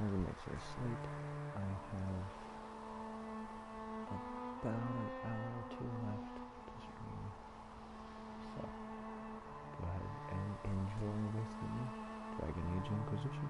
roommates are asleep. I have about an hour or two left to stream. So, go ahead and enjoy with me Dragon Age Inquisition.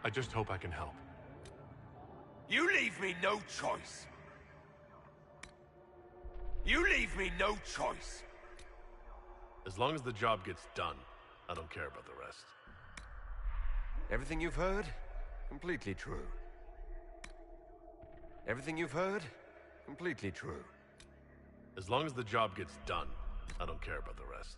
I just hope I can help. You leave me no choice. You leave me no choice. As long as the job gets done, I don't care about the rest. Everything you've heard, completely true. Everything you've heard, completely true. As long as the job gets done, I don't care about the rest.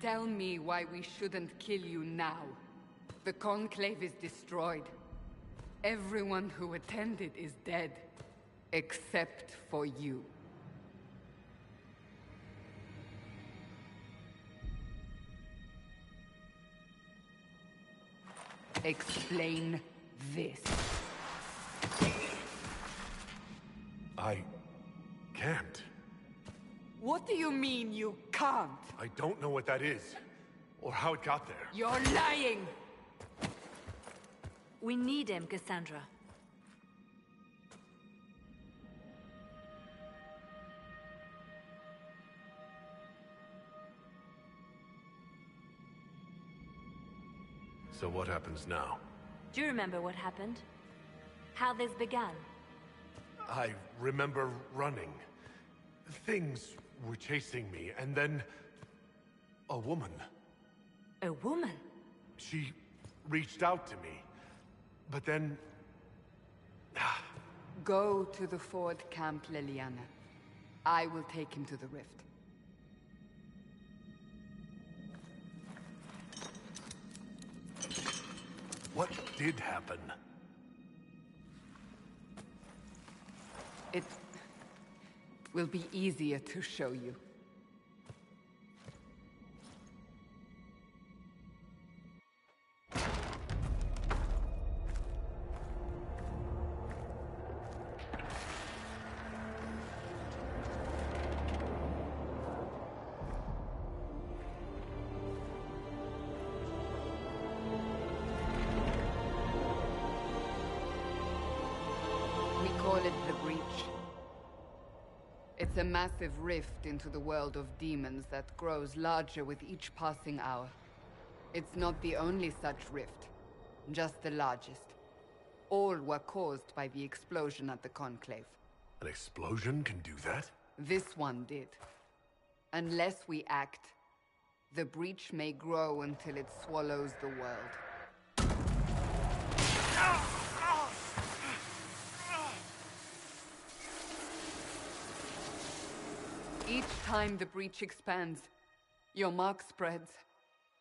Tell me why we shouldn't kill you now. The Conclave is destroyed. Everyone who attended is dead. Except for you. Explain this. I can't. What do you mean you can't? I don't know what that is, or how it got there. You're lying! We need him, Cassandra. So what happens now? Do you remember what happened? How this began? I remember running. Things were chasing me, and then... a woman. A woman? She reached out to me, but then... Go to the Ford Camp, Liliana. I will take him to the rift. What did happen? It will be easier to show you. Call it the Breach. It's a massive rift into the world of demons that grows larger with each passing hour. It's not the only such rift, just the largest. All were caused by the explosion at the Conclave. An explosion can do that? This one did. Unless we act, the Breach may grow until it swallows the world. Each time the Breach expands, your mark spreads,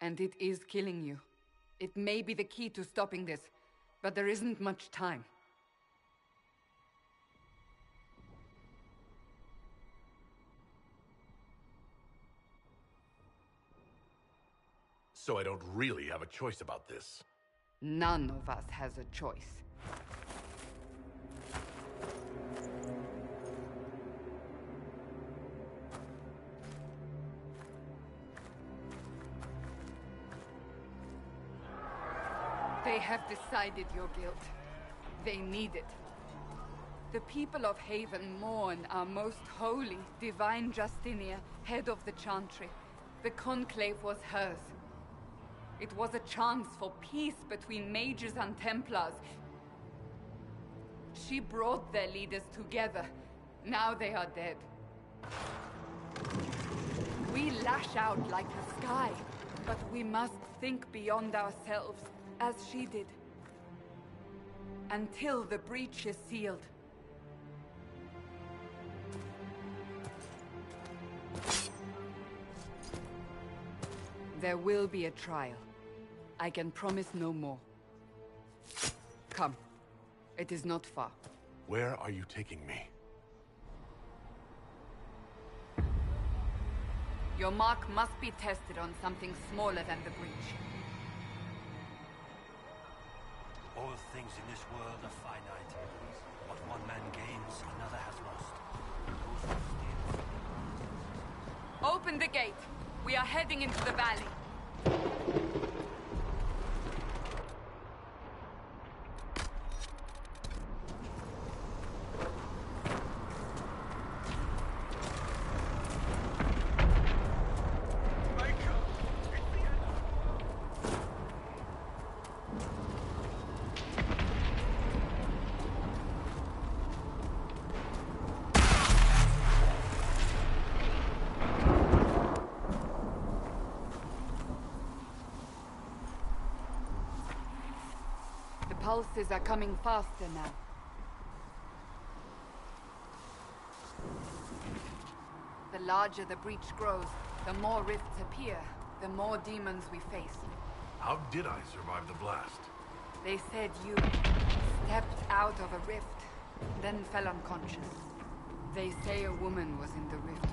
and it is killing you. It may be the key to stopping this, but there isn't much time. So I don't really have a choice about this. None of us has a choice. They have decided your guilt. They need it. The people of Haven mourn our most holy, divine Justinia, head of the Chantry. The Conclave was hers. It was a chance for peace between mages and Templars. She brought their leaders together. Now they are dead. We lash out like the sky, but we must think beyond ourselves, as she did. Until the breach is sealed. There will be a trial. I can promise no more. Come. It is not far. Where are you taking me? Your mark must be tested on something smaller than the breach. All things in this world are finite. What one man gains, another has lost. Those who steal. Open the gate. We are heading into the valley. Pulses are coming faster now. The larger the breach grows, the more rifts appear. the more demons we face. How did I survive the blast? They said you stepped out of a rift, then fell unconscious. They say a woman was in the rift.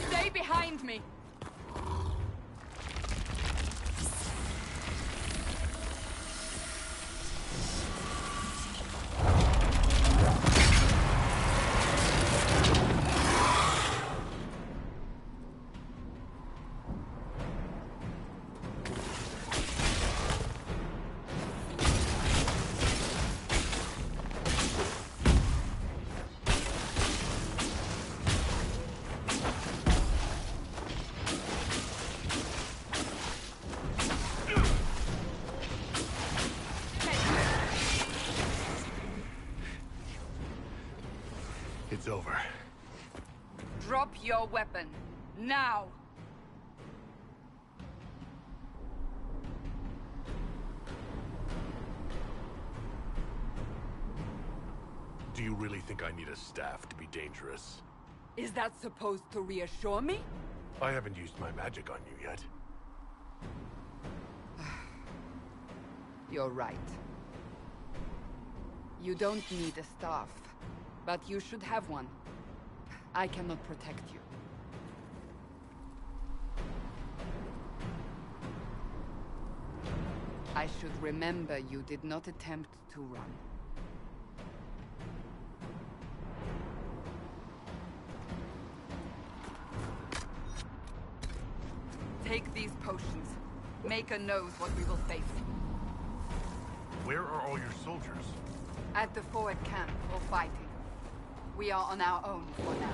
Stay behind me! It's over. Drop your weapon. Now! Do you really think I need a staff to be dangerous? Is that supposed to reassure me? I haven't used my magic on you yet. You're right. You don't need a staff, but you should have one. I cannot protect you. I should remember you did not attempt to run. Take these potions. Maker knows what we will face. Where are all your soldiers? At the forward camp, or fighting. We are on our own for now.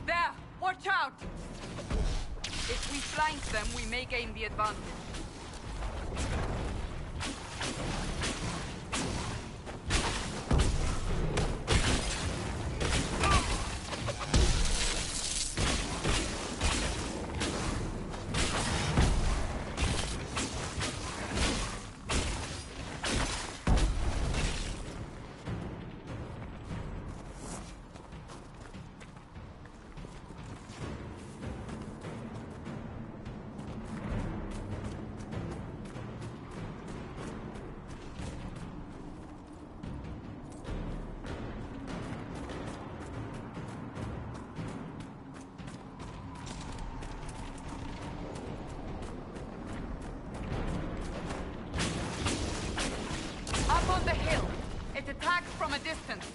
There! Watch out! If we flank them, we may gain the advantage. Up on the hill. It attacks from a distance.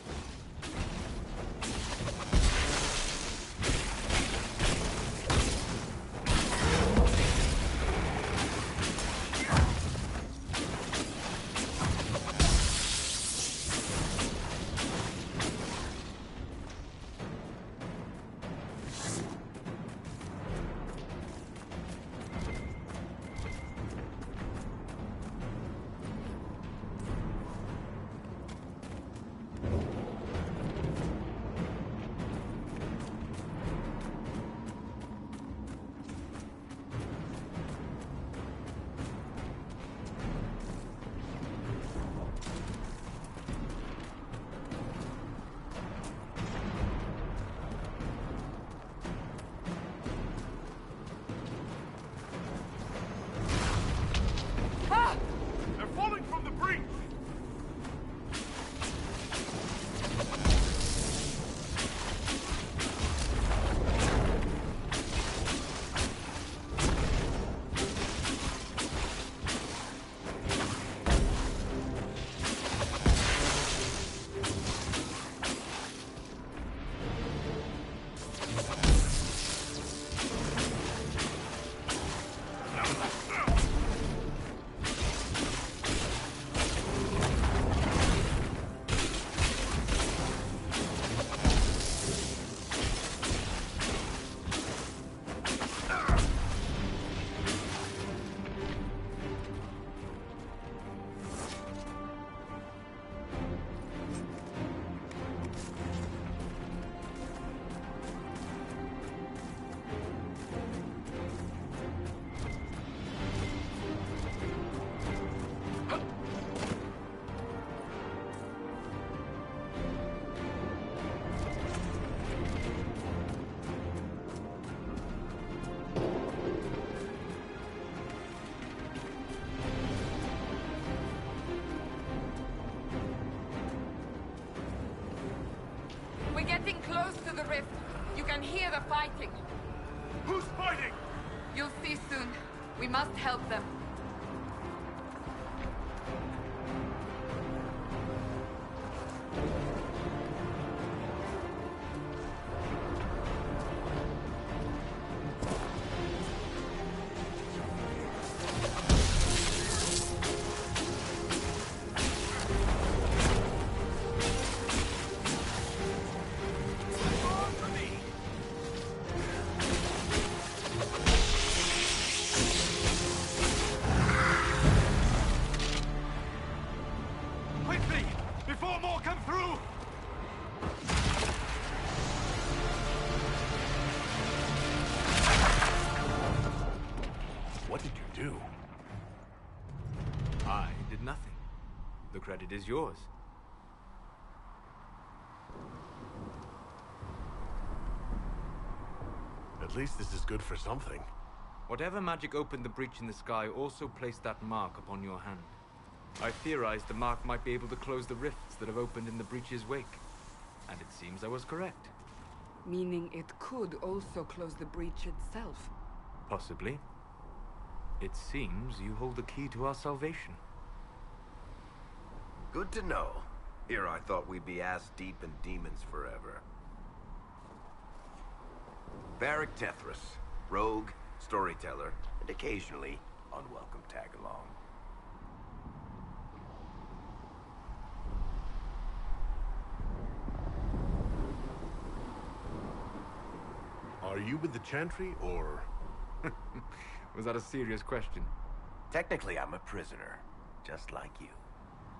rift. You can hear the fighting. Who's fighting? You'll see soon. We must help them. Quickly! Before more come through! What did you do? I did nothing. The credit is yours. At least this is good for something. Whatever magic opened the breach in the sky also placed that mark upon your hand. I theorized the mark might be able to close the rifts that have opened in the breach's wake. And it seems I was correct. Meaning it could also close the breach itself. Possibly. It seems you hold the key to our salvation. Good to know. Here I thought we'd be ass-deep in demons forever. Varric Tethras, rogue, storyteller, and occasionally unwelcome tag-along. Are you with the Chantry, or...? Was that a serious question? Technically, I'm a prisoner, just like you.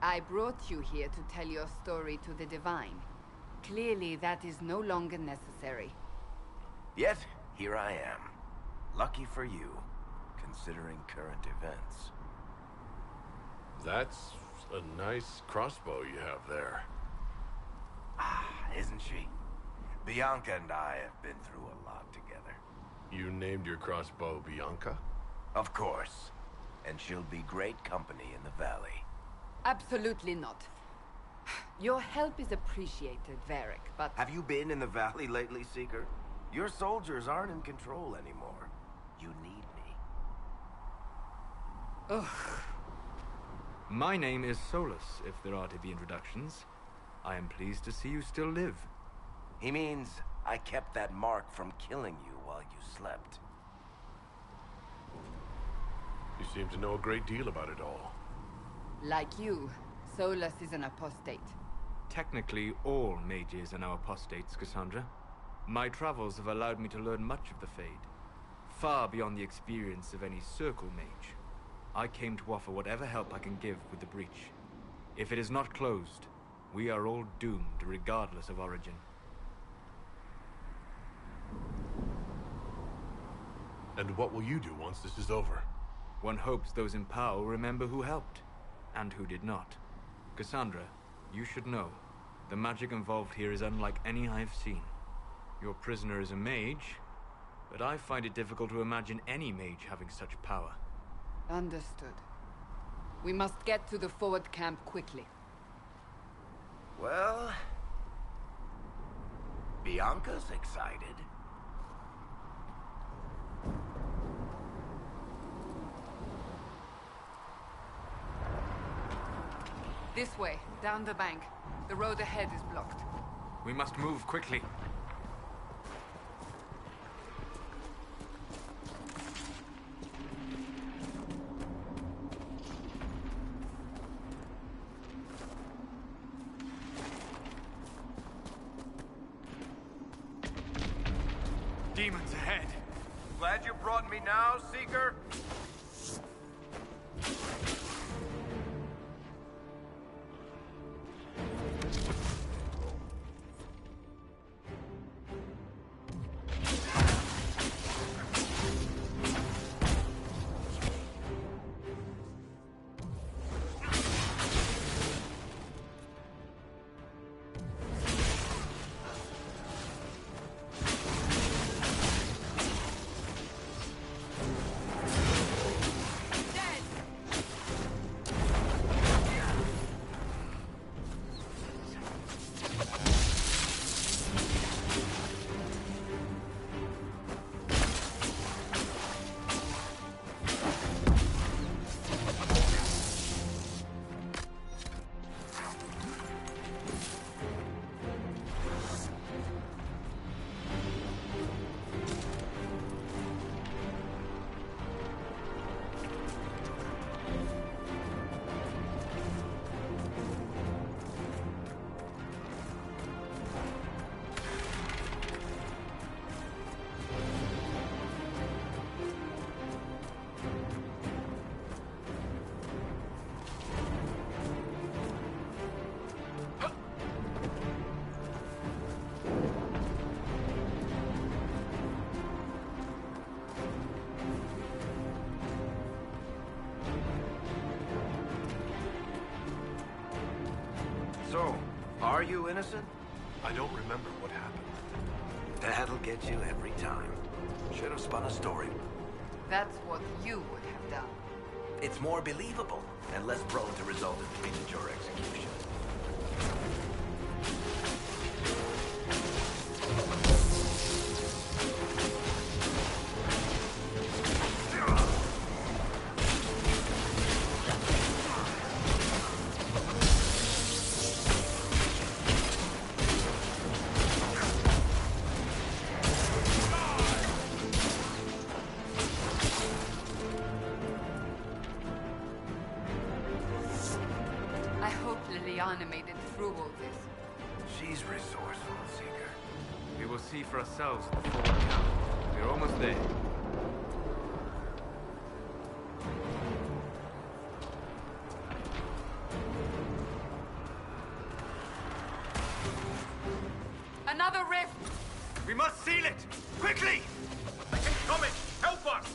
I brought you here to tell your story to the Divine. Clearly, that is no longer necessary. Yet, here I am. Lucky for you, considering current events. That's a nice crossbow you have there. Ah, isn't she? Bianca and I have been through a lot together. You named your crossbow Bianca? Of course. And she'll be great company in the valley. Absolutely not. Your help is appreciated, Varric, but... Have you been in the valley lately, Seeker? Your soldiers aren't in control anymore. You need me. Ugh. My name is Solus, if there are to be introductions. I am pleased to see you still live. He means I kept that mark from killing you while you slept. You seem to know a great deal about it all. Like you, Solus is an apostate. Technically, all mages are now apostates, Cassandra. My travels have allowed me to learn much of the Fade, far beyond the experience of any Circle mage. I came to offer whatever help I can give with the breach. If it is not closed, we are all doomed regardless of origin. And what will you do once this is over? One hopes those in power will remember who helped, and who did not. Cassandra, you should know, the magic involved here is unlike any I've seen. Your prisoner is a mage, but I find it difficult to imagine any mage having such power. Understood. We must get to the forward camp quickly. Well... Bianca's excited. This way, down the bank. The road ahead is blocked. We must move quickly. Demons ahead. Glad you brought me now, Seeker? So, are you innocent? I don't remember what happened. That'll get you every time. Should have spun a story. That's what you would have done. It's more believable and less prone to result in premature execution. I hope Liliana made it through all this. She's resourceful, Seeker. We will see for ourselves at the forward camp. We're almost there. Another rift! We must seal it! Quickly! Incoming! Help us!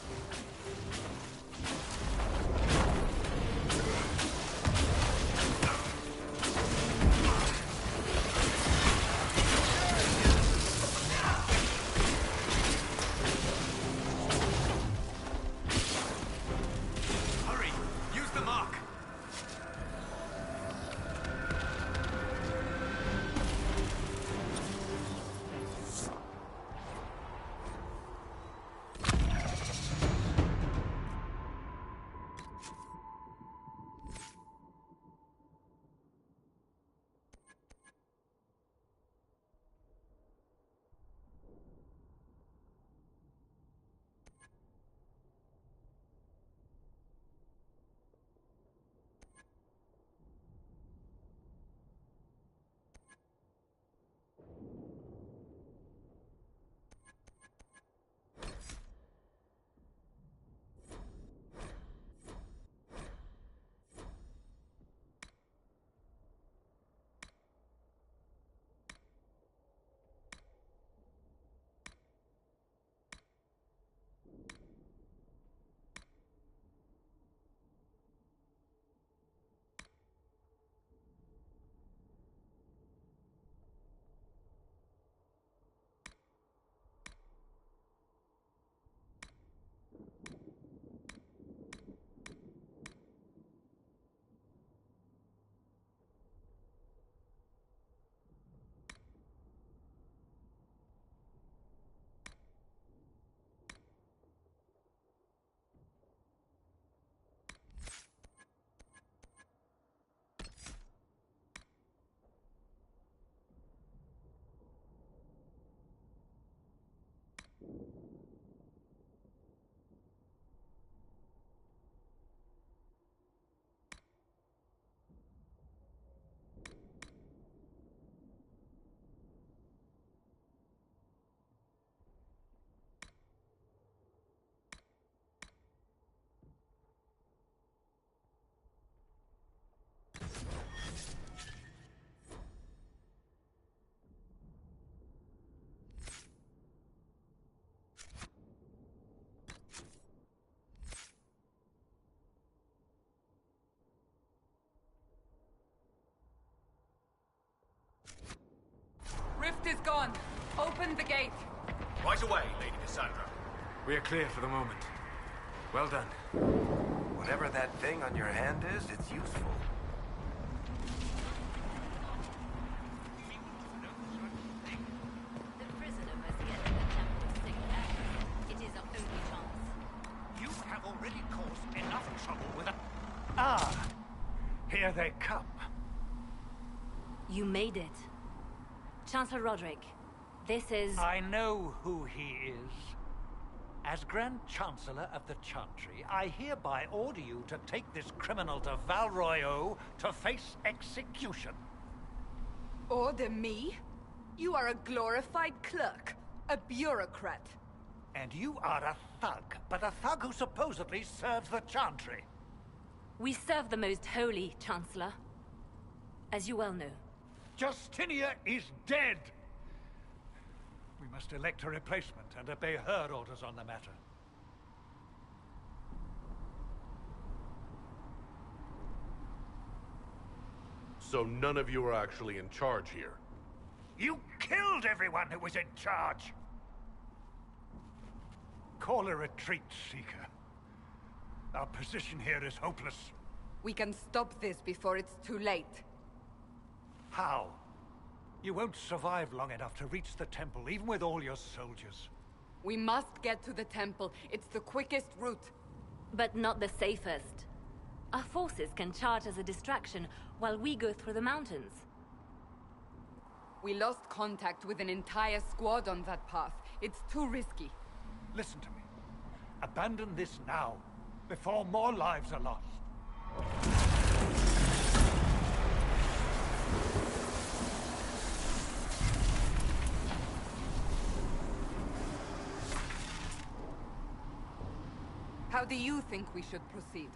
Hurry! Use the mark! Rift is gone. Open the gate. Right away, Lady Cassandra. We are clear for the moment. Well done. Whatever that thing on your hand is, it's useful. The prisoner must get to the temple of Sigurd. It is our only chance. You have already caused enough trouble with a... Ah! Here they come. You made it. Chancellor Roderick, this is... I know who he is. As Grand Chancellor of the Chantry, I hereby order you to take this criminal to Val Royeaux to face execution. Order me? You are a glorified clerk, a bureaucrat. And you are a thug, but a thug who supposedly serves the Chantry. We serve the most holy, Chancellor. As you well know. Justinia is dead! We must elect a replacement and obey her orders on the matter. So none of you are actually in charge here. You killed everyone who was in charge! Call a retreat, Seeker. Our position here is hopeless. We can stop this before it's too late. How? You won't survive long enough to reach the temple, even with all your soldiers. We must get to the temple. It's the quickest route. But not the safest. Our forces can charge as a distraction while we go through the mountains. We lost contact with an entire squad on that path. It's too risky. Listen to me. Abandon this now, before more lives are lost. How do you think we should proceed?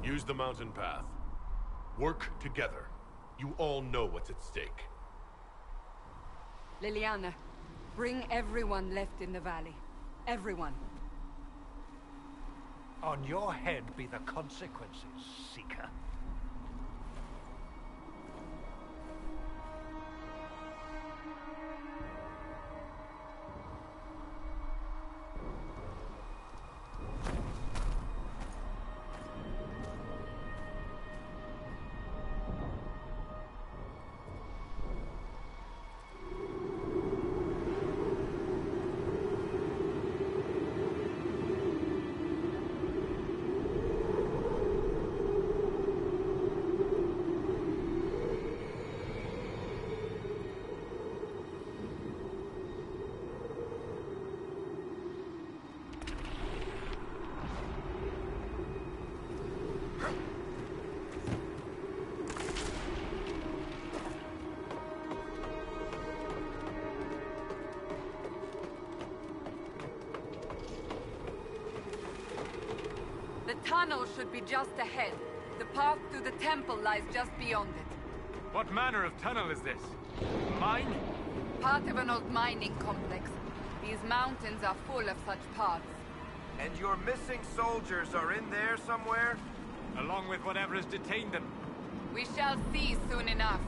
Use the mountain path. Work together. You all know what's at stake. Liliana, bring everyone left in the valley. Everyone. On your head be the consequences, Seeker. The tunnel should be just ahead. The path to the temple lies just beyond it. What manner of tunnel is this? Mine? Part of an old mining complex. These mountains are full of such paths. And your missing soldiers are in there somewhere? Along with whatever has detained them. We shall see soon enough.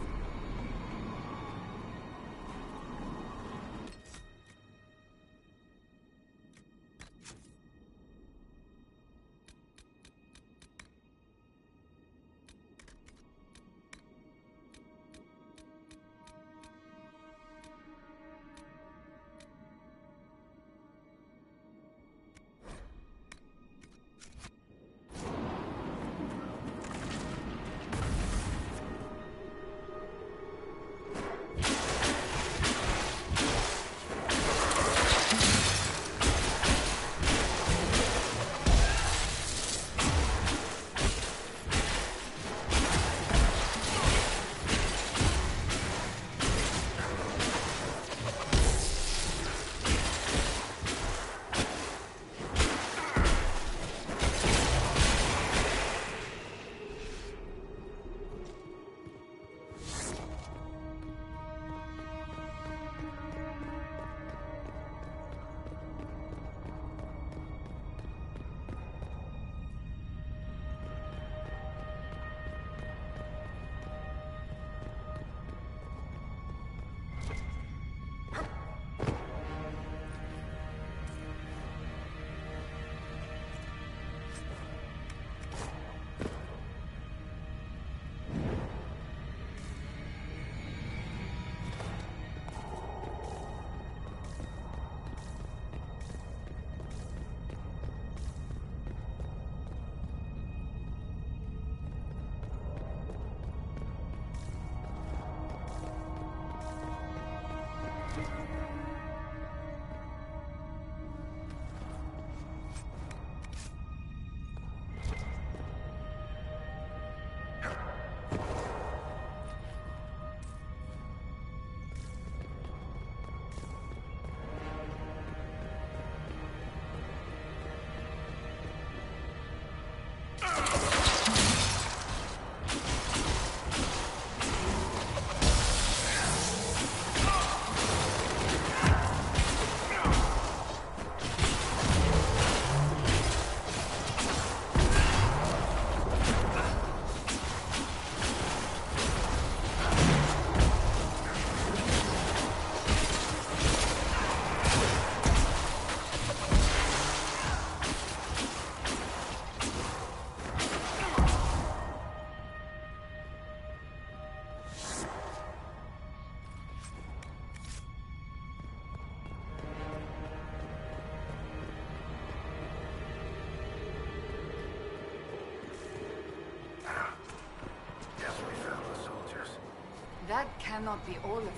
That cannot be all of them.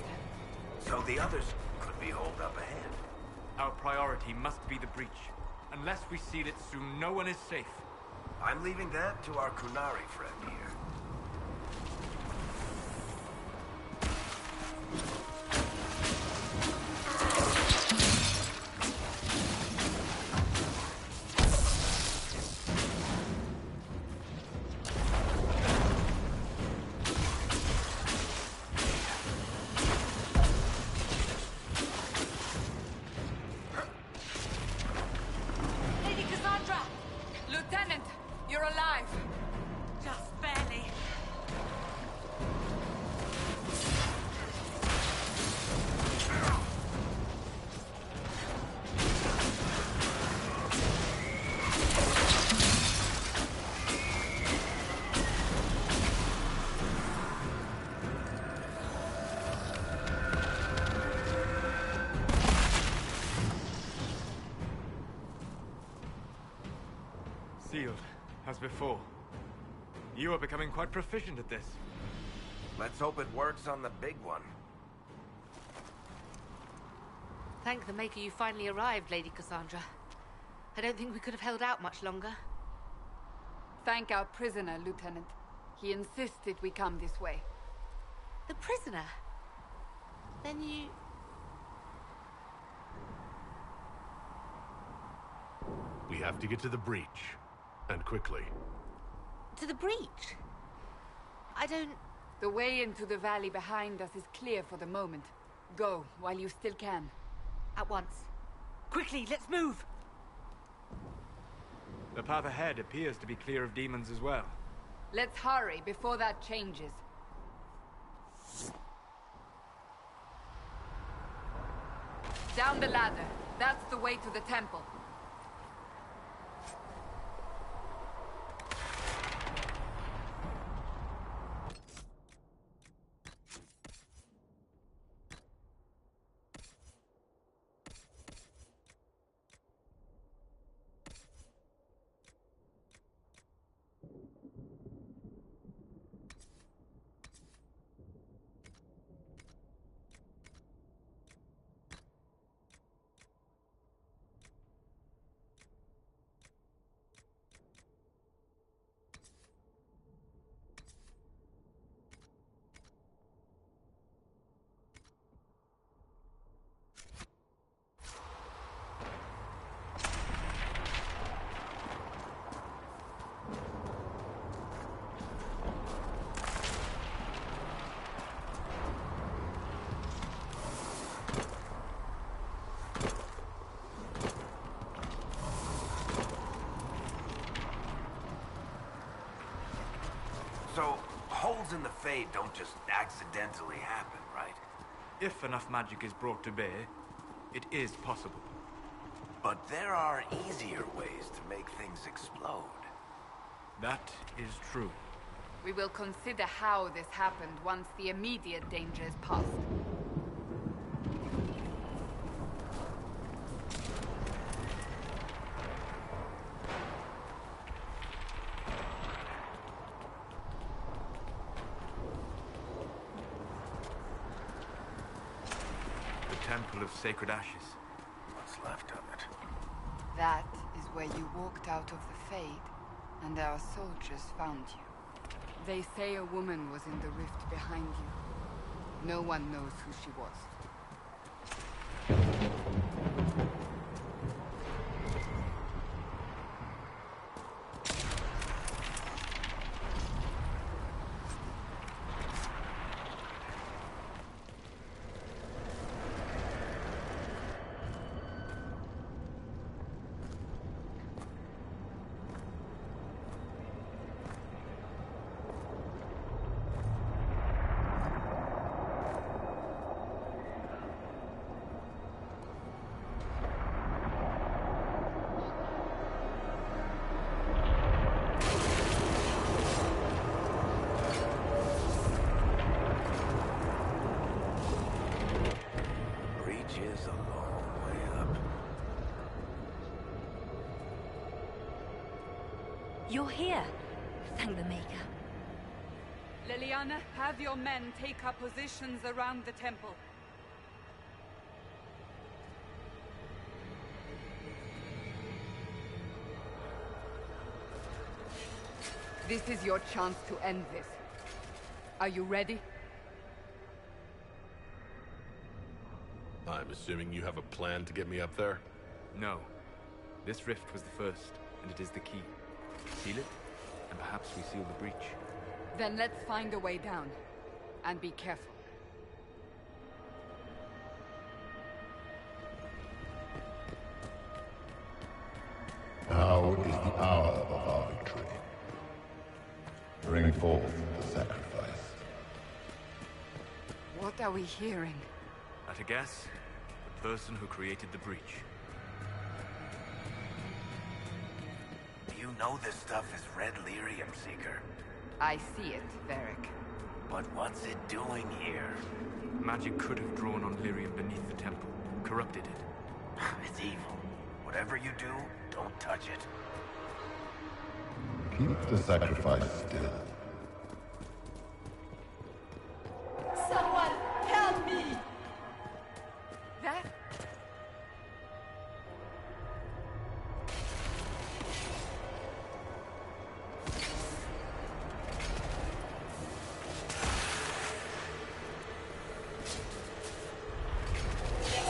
So the others could be holed up ahead. Our priority must be the breach. Unless we seal it soon, no one is safe. I'm leaving that to our Kunari friend here. Lady Cassandra! Lieutenant, you're alive. Just barely. Sealed, as before. You are becoming quite proficient at this. Let's hope it works on the big one. Thank the Maker you finally arrived, Lady Cassandra. I don't think we could have held out much longer. Thank our prisoner, Lieutenant. He insisted we come this way. The prisoner? Then you... We have to get to the breach. And quickly. to the breach? I don't... The way into the valley behind us is clear for the moment. Go, while you still can. At once. Quickly, let's move! The path ahead appears to be clear of demons as well. Let's hurry before that changes. Down the ladder. That's the way to the temple. So, holes in the Fade don't just accidentally happen, right? If enough magic is brought to bear, it is possible. But there are easier ways to make things explode. That is true. We will consider how this happened once the immediate danger is past. Temple of Sacred Ashes. What's left of it? That is where you walked out of the Fade, and our soldiers found you. They say a woman was in the rift behind you. No one knows who she was. Is a long way up. You're here. Thank the Maker. Leliana, have your men take up positions around the temple. This is your chance to end this. Are you ready? I'm assuming you have a plan to get me up there? No. This rift was the first, and it is the key. Seal it, and perhaps we seal the breach. Then let's find a way down. And be careful. Now is the hour of our victory. Bring forth the sacrifice. What are we hearing? At a guess, the person who created the breach. You know this stuff is red lyrium, Seeker. I see it, Varric. But what's it doing here? Magic could have drawn on lyrium beneath the temple, corrupted it. It's evil. Whatever you do, don't touch it. Keep the sacrifice still. Someone help me! That?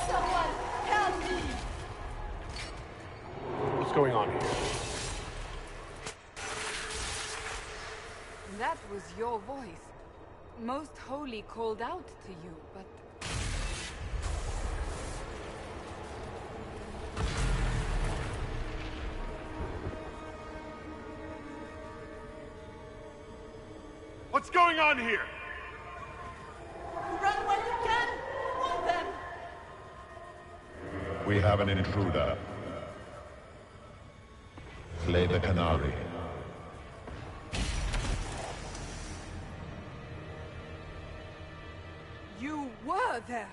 Someone help me! What's going on here? That was your voice. Most Holy called out to you, but... What's going on here? Run when you can! Want them! We have an intruder. Slay the Canary. You were there!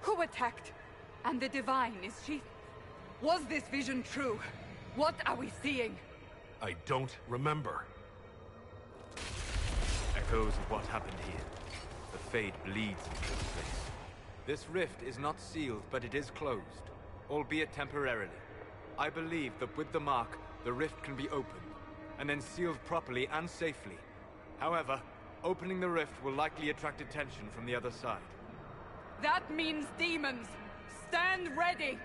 Who attacked? And the Divine, is she... Was this vision true? What are we seeing? I don't remember. Echoes of what happened here. The Fade bleeds into this place. This rift is not sealed, but it is closed, albeit temporarily. I believe that with the mark, the rift can be opened, and then sealed properly and safely. However, opening the rift will likely attract attention from the other side. That means demons! Stand ready!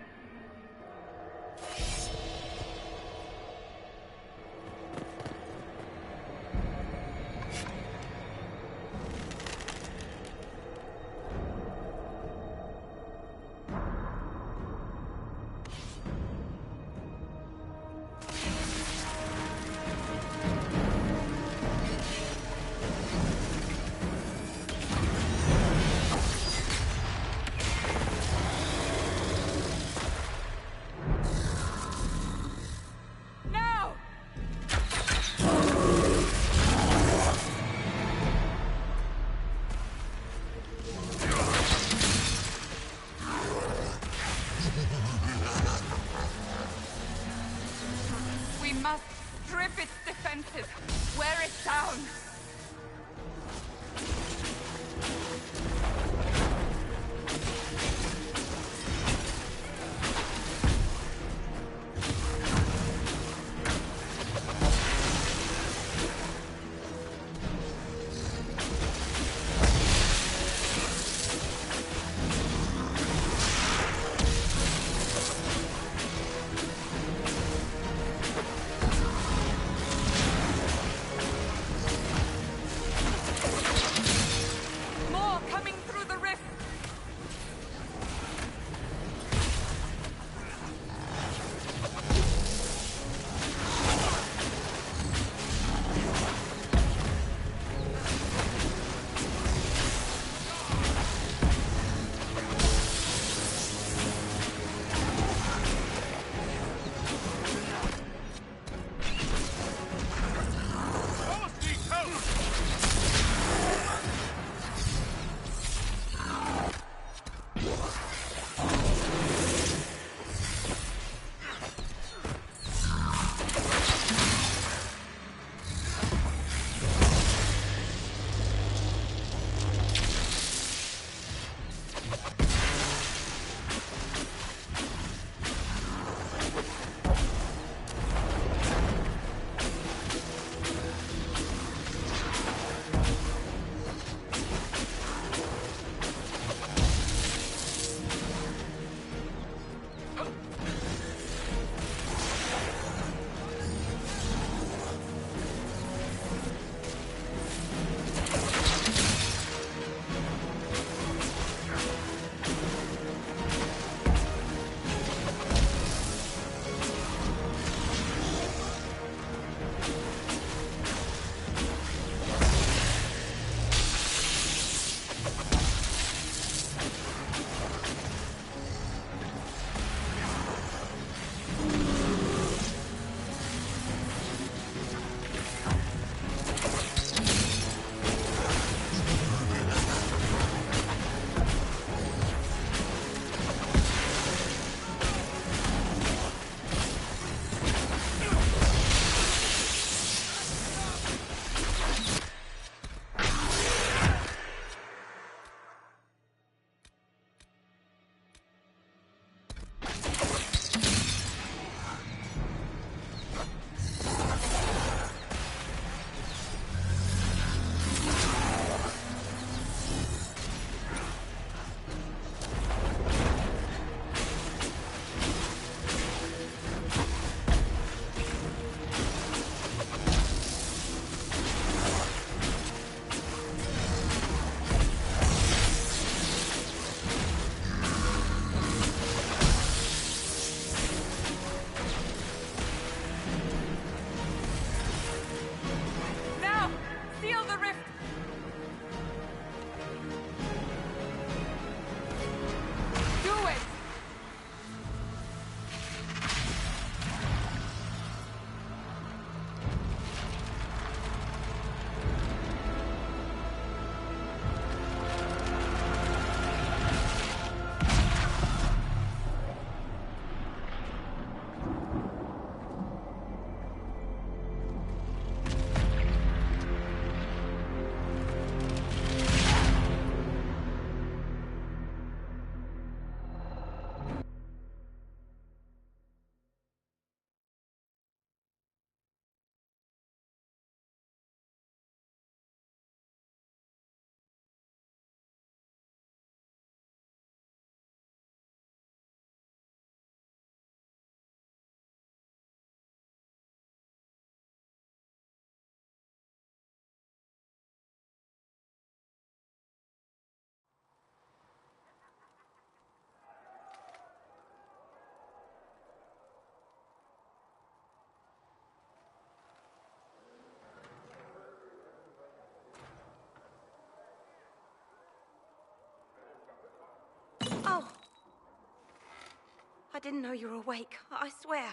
I didn't know you were awake, I swear.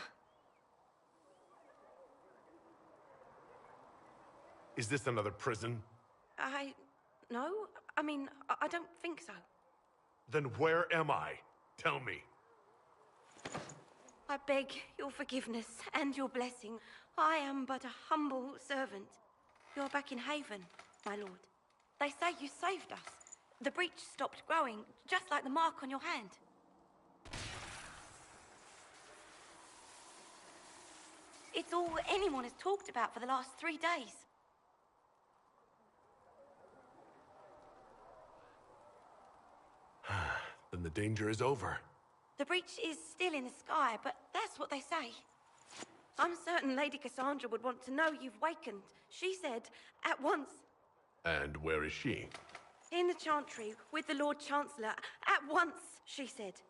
Is this another prison? No. I mean, I don't think so. Then where am I? Tell me. I beg your forgiveness and your blessing. I am but a humble servant. You're back in Haven, my lord. They say you saved us. The breach stopped growing, just like the mark on your hand. It's all anyone has talked about for the last 3 days. Then the danger is over. The breach is still in the sky, but that's what they say. I'm certain Lady Cassandra would want to know you've wakened. She said, at once. And where is she? In the Chantry, with the Lord Chancellor. At once, she said.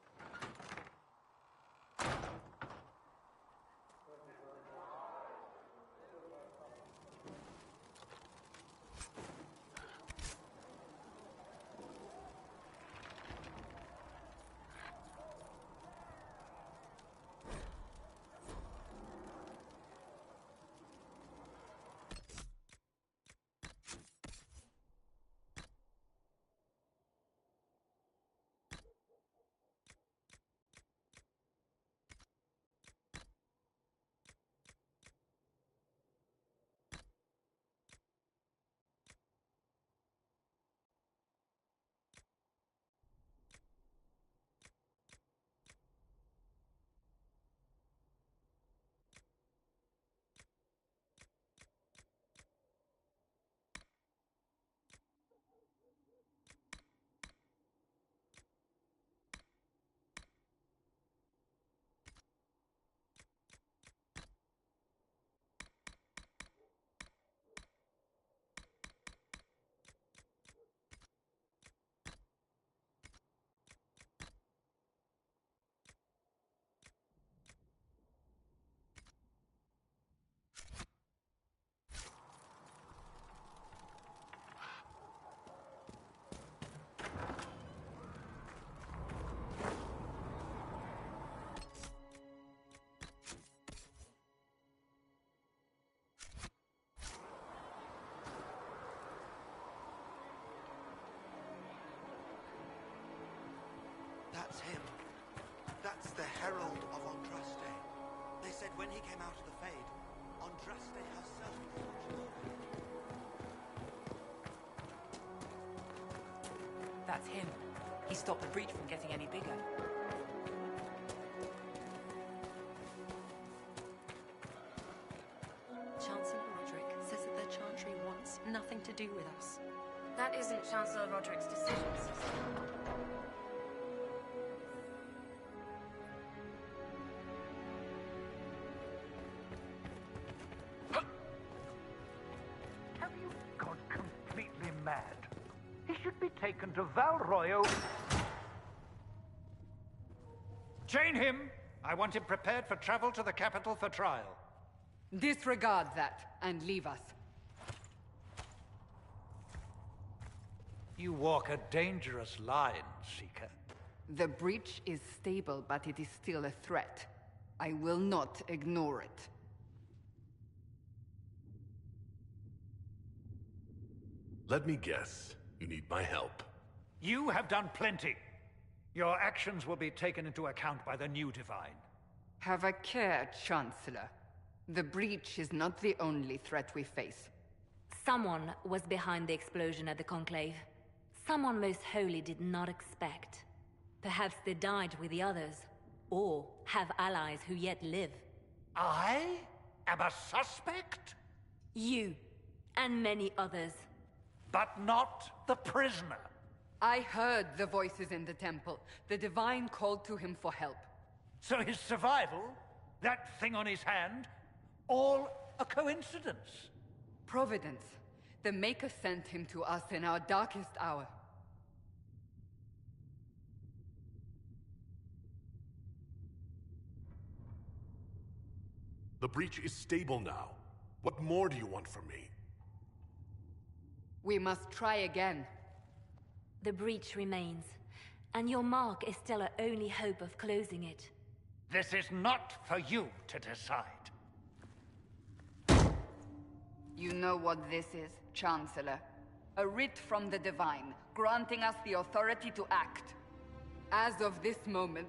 That's him. That's the Herald of Andraste. They said when he came out of the Fade, Andraste herself forged it. That's him. He stopped the breach from getting any bigger. Chancellor Roderick says that the Chantry wants nothing to do with us. That isn't Chancellor Roderick's decision, sister. Have you gone completely mad? He should be taken to Val Royo. Chain him! I want him prepared for travel to the capital for trial. Disregard that and leave us. You walk a dangerous line, Seeker. The breach is stable, but it is still a threat. I will not ignore it. Let me guess. You need my help. You have done plenty. Your actions will be taken into account by the new Divine. Have a care, Chancellor. The breach is not the only threat we face. Someone was behind the explosion at the Conclave. Someone Most Holy did not expect. Perhaps they died with the others, or have allies who yet live. I am a suspect? You, and many others. But not the prisoner. I heard the voices in the temple. The Divine called to him for help. So his survival, that thing on his hand, all a coincidence? Providence. The Maker sent him to us in our darkest hour. The breach is stable now. What more do you want from me? We must try again. The breach remains, and your mark is still our only hope of closing it. This is not for you to decide. You know what this is, Chancellor. A writ from the Divine, granting us the authority to act. As of this moment,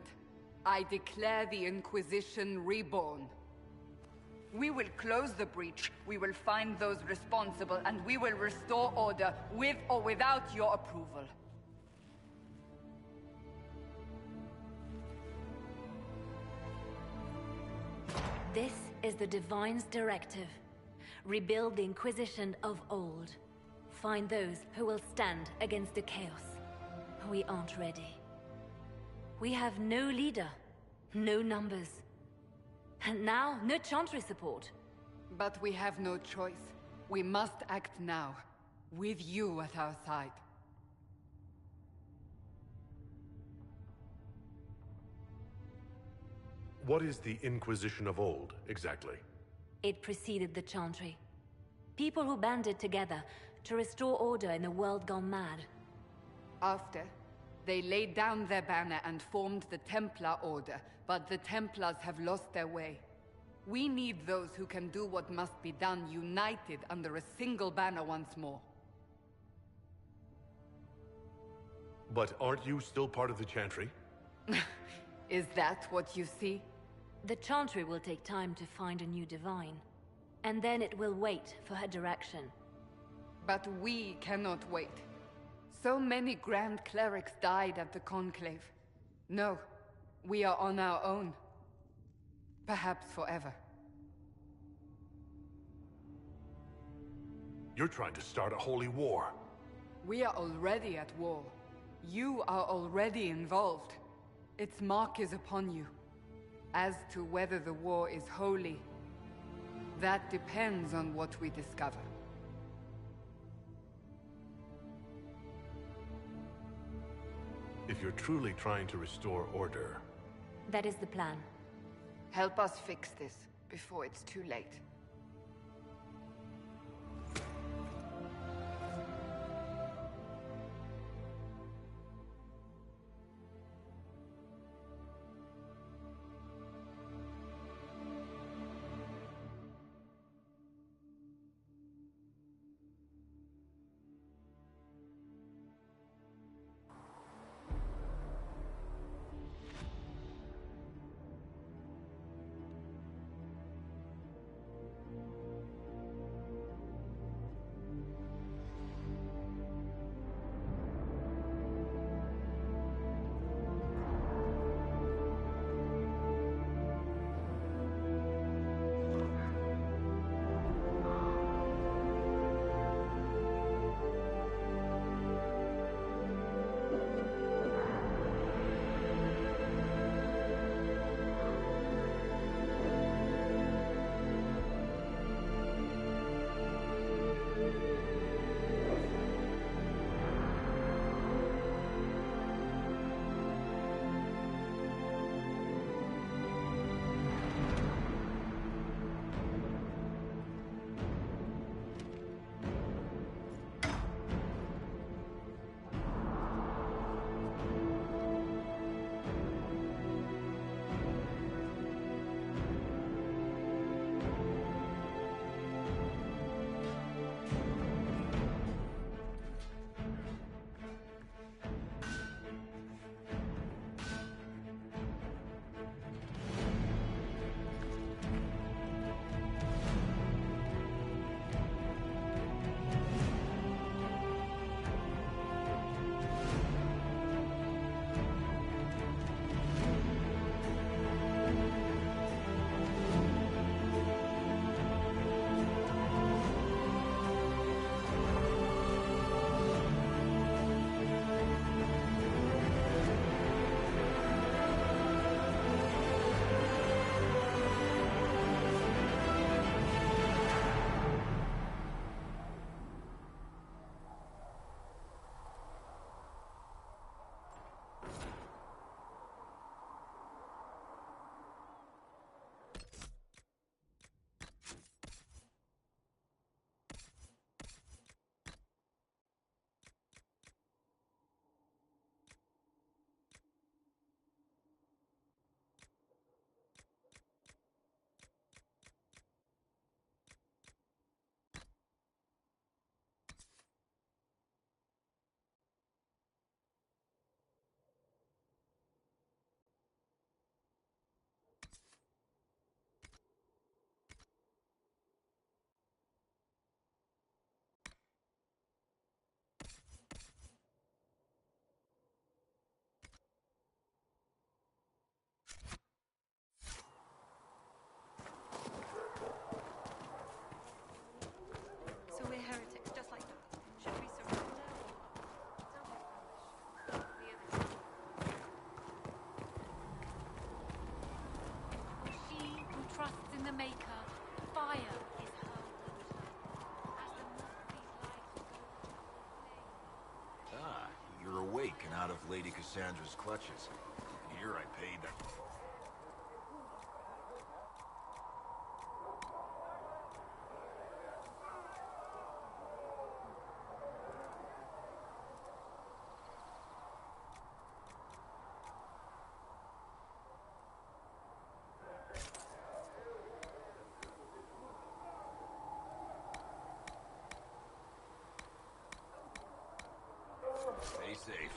I declare the Inquisition reborn. We will close the breach, we will find those responsible, and we will restore order, with or without your approval. This is the Divine's directive. Rebuild the Inquisition of old. Find those who will stand against the chaos. We aren't ready. We have no leader, no numbers. And now, no Chantry support. But we have no choice. We must act now, with you at our side. What is the Inquisition of old, exactly? It preceded the Chantry. People who banded together to restore order in a world gone mad. After, they laid down their banner and formed the Templar Order, but the Templars have lost their way. We need those who can do what must be done, united under a single banner once more. But aren't you still part of the Chantry? Is that what you see? The Chantry will take time to find a new Divine. And then it will wait for her direction. But we cannot wait. So many Grand Clerics died at the Conclave. No, we are on our own. Perhaps forever. You're trying to start a holy war. We are already at war. You are already involved. Its mark is upon you. As to whether the war is holy, that depends on what we discover. If you're truly trying to restore order... That is the plan. Help us fix this before it's too late. Looking out of Lady Cassandra's clutches. Here I paid that. Stay safe.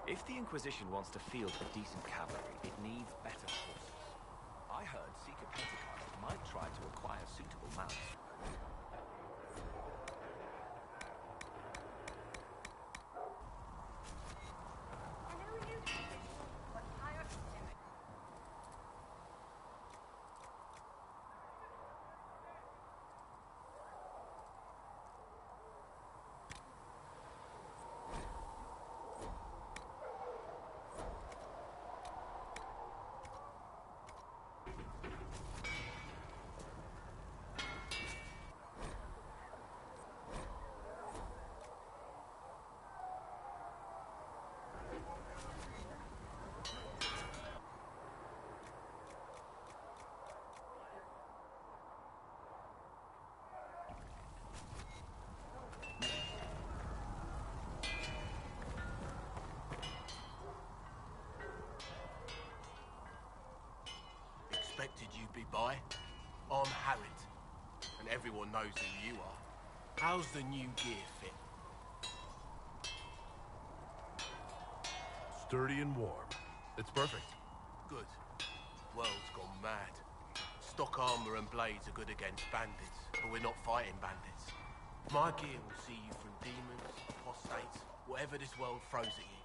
If the Inquisition wants to field a decent cavalry, it needs better horses. I heard Seeker Pentecost might try to acquire suitable mounts. Expected you'd be by. I'm Harriet, and everyone knows who you are. How's the new gear fit? Sturdy and warm. It's perfect. Good. World's gone mad. Stock armor and blades are good against bandits, but we're not fighting bandits. My gear will see you through demons, apostates, whatever this world throws at you.